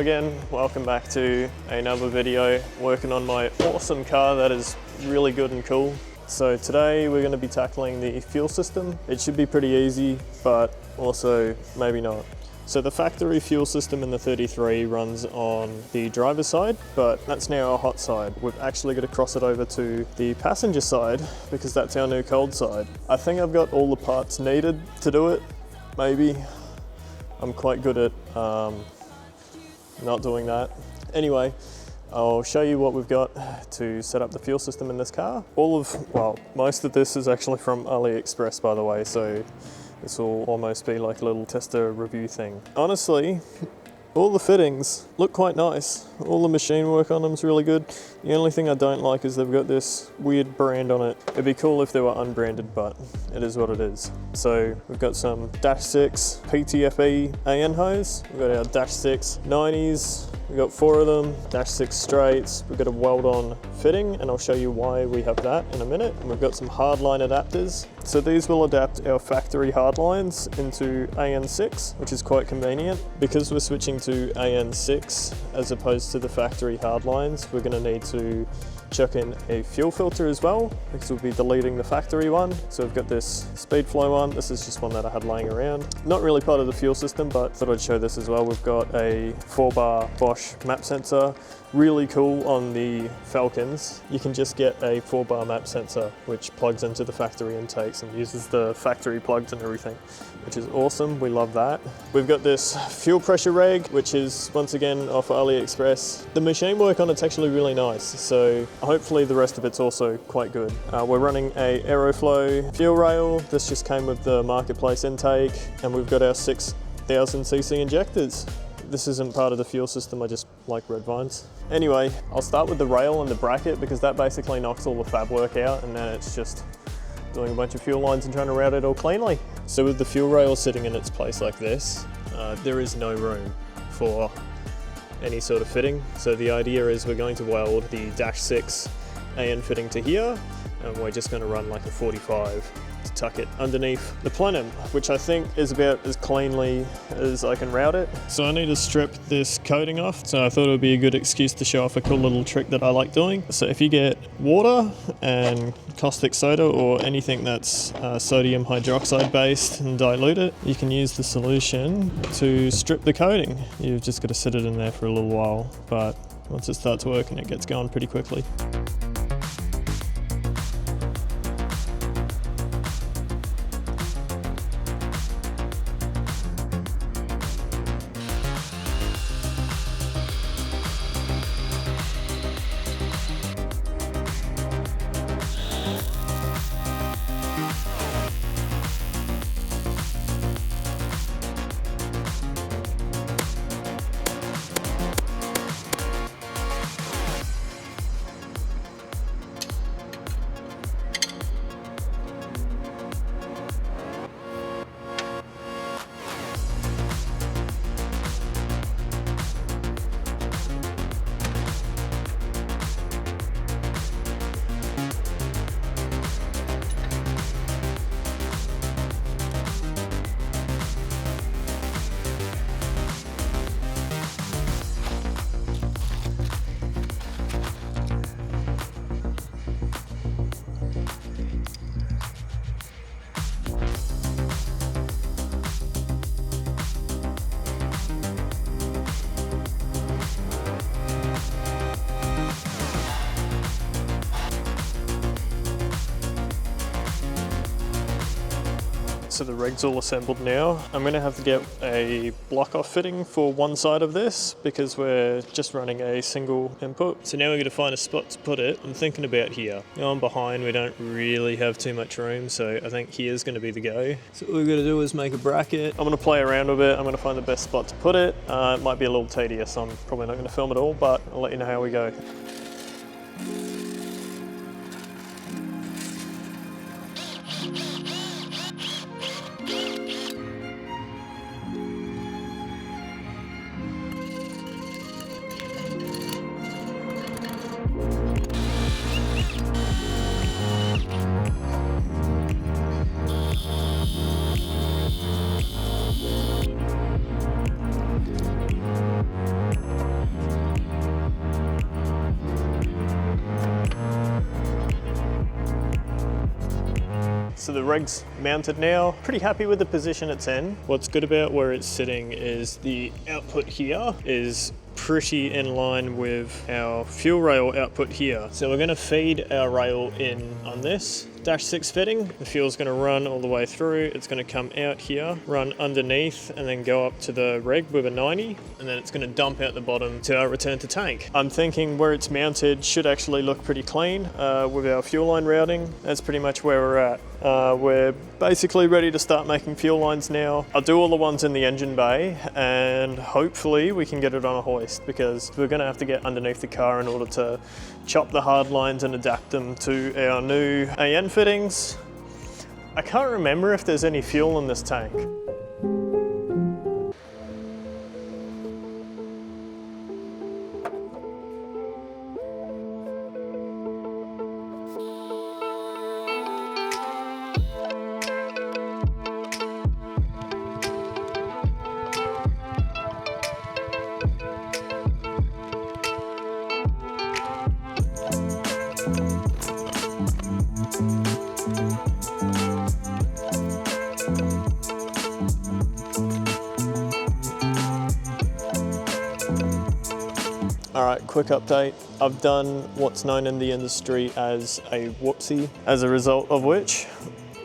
again, welcome back to another video working on my awesome car that is really good and cool. So today we're going to be tackling the fuel system. It should be pretty easy, but also maybe not. So the factory fuel system in the 33 runs on the driver's side, but that's now our hot side. We've actually got to cross it over to the passenger side because that's our new cold side. I think I've got all the parts needed to do it, maybe. I'm quite good at not doing that. Anyway, I'll show you what we've got to set up the fuel system in this car. Most of this is actually from AliExpress, by the way, so this will almost be like a little tester review thing. Honestly, all the fittings look quite nice. All the machine work on them is really good. The only thing I don't like is they've got this weird brand on it. It'd be cool if they were unbranded, but it is what it is. So we've got some -6 PTF AN hose. We've got our -6 90s. We've got 4 of them, -6 straights. We've got a weld-on fitting, and I'll show you why we have that in a minute. And we've got some hardline adapters. So these will adapt our factory hardlines into AN6, which is quite convenient. Because we're switching to AN6 as opposed to the factory hardlines, we're gonna need to chuck in a fuel filter as well, because we'll be deleting the factory one. So we've got this speed flow one. This is just one that I had laying around. Not really part of the fuel system, but thought I'd show this as well. We've got a 4-bar Bosch map sensor. Really cool on the Falcons. You can just get a 4-bar map sensor, which plugs into the factory intakes and uses the factory plugs and everything, which is awesome. We love that. We've got this fuel pressure reg, which is once again off AliExpress. The machine work on it's actually really nice, so hopefully the rest of it's also quite good. We're running a Aeroflow fuel rail. This just came with the marketplace intake, and we've got our 6,000cc injectors. This isn't part of the fuel system, I just like red vines. Anyway, I'll start with the rail and the bracket because that basically knocks all the fab work out, and then it's just doing a bunch of fuel lines and trying to route it all cleanly. So with the fuel rail sitting in its place like this, there is no room for any sort of fitting. So the idea is we're going to weld the -6 AN fitting to here, and we're just going to run like a 45 to tuck it underneath the plenum, which I think is about as cleanly as I can route it. So I need to strip this coating off, so I thought it would be a good excuse to show off a cool little trick that I like doing. So if you get water and caustic soda or anything that's sodium hydroxide based and dilute it, you can use the solution to strip the coating. You've just got to sit it in there for a little while, but once it starts working, it gets going pretty quickly. So the reg's all assembled now. I'm gonna have to get a block off fitting for one side of this because we're just running a single input. So now we're gonna find a spot to put it. I'm thinking about here. Now I'm behind, we don't really have too much room, so I think here's gonna be the go. So what we're gonna do is make a bracket. I'm gonna play around with it. I'm gonna find the best spot to put it. It might be a little tedious. I'm probably not gonna film it all, but I'll let you know how we go. So the rig's mounted now. Pretty happy with the position it's in. What's good about where it's sitting is the output here is pretty in line with our fuel rail output here. So we're going to feed our rail in on this dash 6 fitting. The fuel's going to run all the way through. It's going to come out here, run underneath, and then go up to the reg with a 90, and then it's going to dump out the bottom to our return to tank. I'm thinking where it's mounted should actually look pretty clean with our fuel line routing. That's pretty much where we're at. We're basically ready to start making fuel lines now. I'll do all the ones in the engine bay, and hopefully we can get it on a hoist, because we're going to have to get underneath the car in order to chop the hard lines and adapt them to our new AN fittings. I can't remember if there's any fuel in this tank. Alright, quick update. I've done what's known in the industry as a whoopsie, as a result of which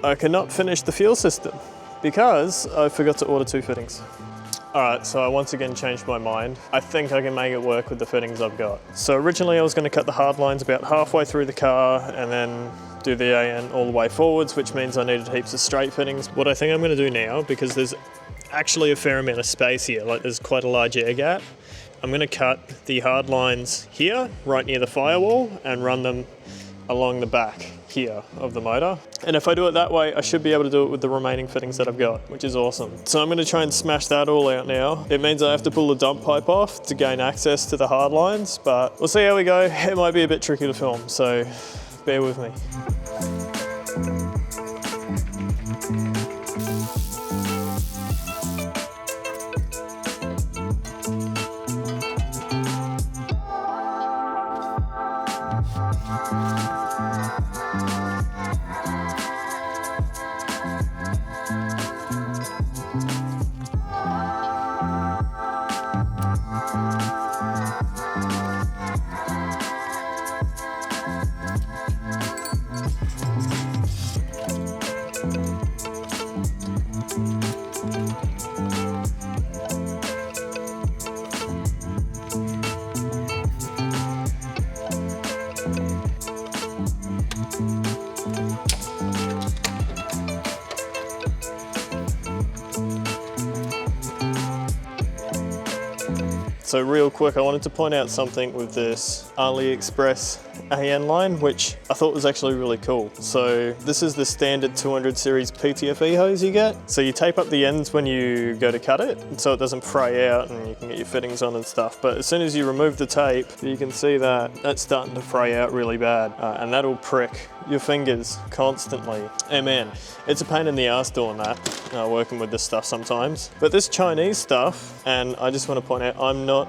I cannot finish the fuel system because I forgot to order 2 fittings. Alright, so I once again changed my mind. I think I can make it work with the fittings I've got. So originally I was going to cut the hard lines about halfway through the car and then do the AN all the way forwards, which means I needed heaps of straight fittings. What I think I'm going to do now, because there's actually a fair amount of space here, like there's quite a large air gap, I'm going to cut the hard lines here, right near the firewall, and run them along the back here of the motor. And if I do it that way, I should be able to do it with the remaining fittings that I've got, which is awesome. So I'm going to try and smash that all out now. It means I have to pull the dump pipe off to gain access to the hard lines, but we'll see how we go. It might be a bit tricky to film, so bear with me. So real quick, I wanted to point out something with this AliExpress AN line, which I thought was actually really cool. So this is the standard 200 series PTF hose you get. So you tape up the ends when you go to cut it, so it doesn't fray out and you can get your fittings on and stuff. But as soon as you remove the tape, you can see that that's starting to fray out really bad, and that'll prick your fingers constantly. And man, it's a pain in the ass doing that, working with this stuff sometimes. But this Chinese stuff, and I just want to point out, I'm not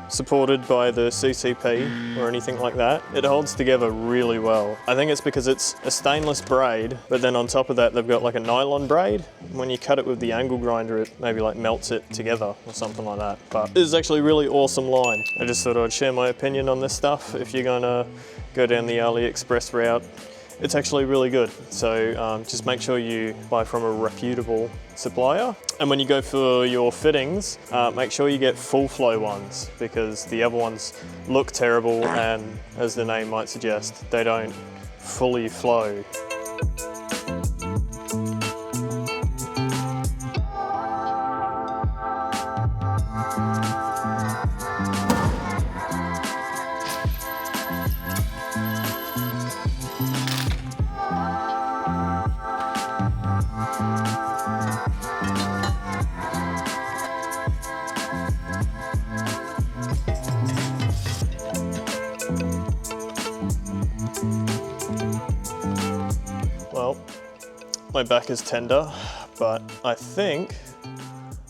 supported by the CCP or anything like that. It holds together really well. I think it's because it's a stainless braid, but then on top of that they've got like a nylon braid. When you cut it with the angle grinder, it maybe like melts it together or something like that. But this is actually a really awesome line. I just thought I'd share my opinion on this stuff. If you're gonna go down the AliExpress route, it's actually really good. So just make sure you buy from a reputable supplier. And when you go for your fittings, make sure you get full flow ones, because the other ones look terrible, and as the name might suggest, they don't fully flow. Well, my back is tender, but I think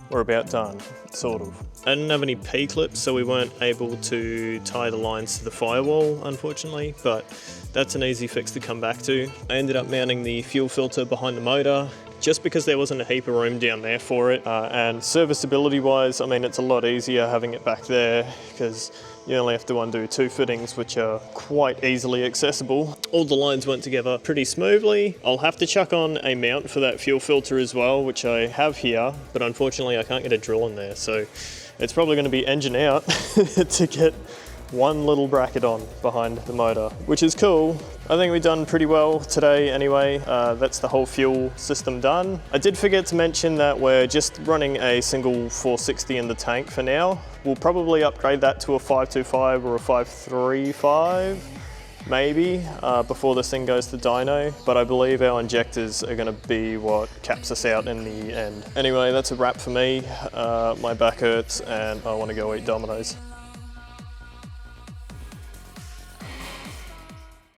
we're about done, sort of. I didn't have any P-clips, so we weren't able to tie the lines to the firewall, unfortunately, but that's an easy fix to come back to. I ended up mounting the fuel filter behind the motor, just because there wasn't a heap of room down there for it. And serviceability wise, I mean, it's a lot easier having it back there because you only have to undo 2 fittings, which are quite easily accessible. All the lines went together pretty smoothly. I'll have to chuck on a mount for that fuel filter as well, which I have here, but unfortunately I can't get a drill in there. So it's probably going to be engine out to get one little bracket on behind the motor, which is cool. I think we've done pretty well today anyway. That's the whole fuel system done. I did forget to mention that we're just running a single 460 in the tank for now. We'll probably upgrade that to a 525 or a 535 maybe before this thing goes to dyno, but I believe our injectors are going to be what caps us out in the end. Anyway, that's a wrap for me. My back hurts and I want to go eat Domino's.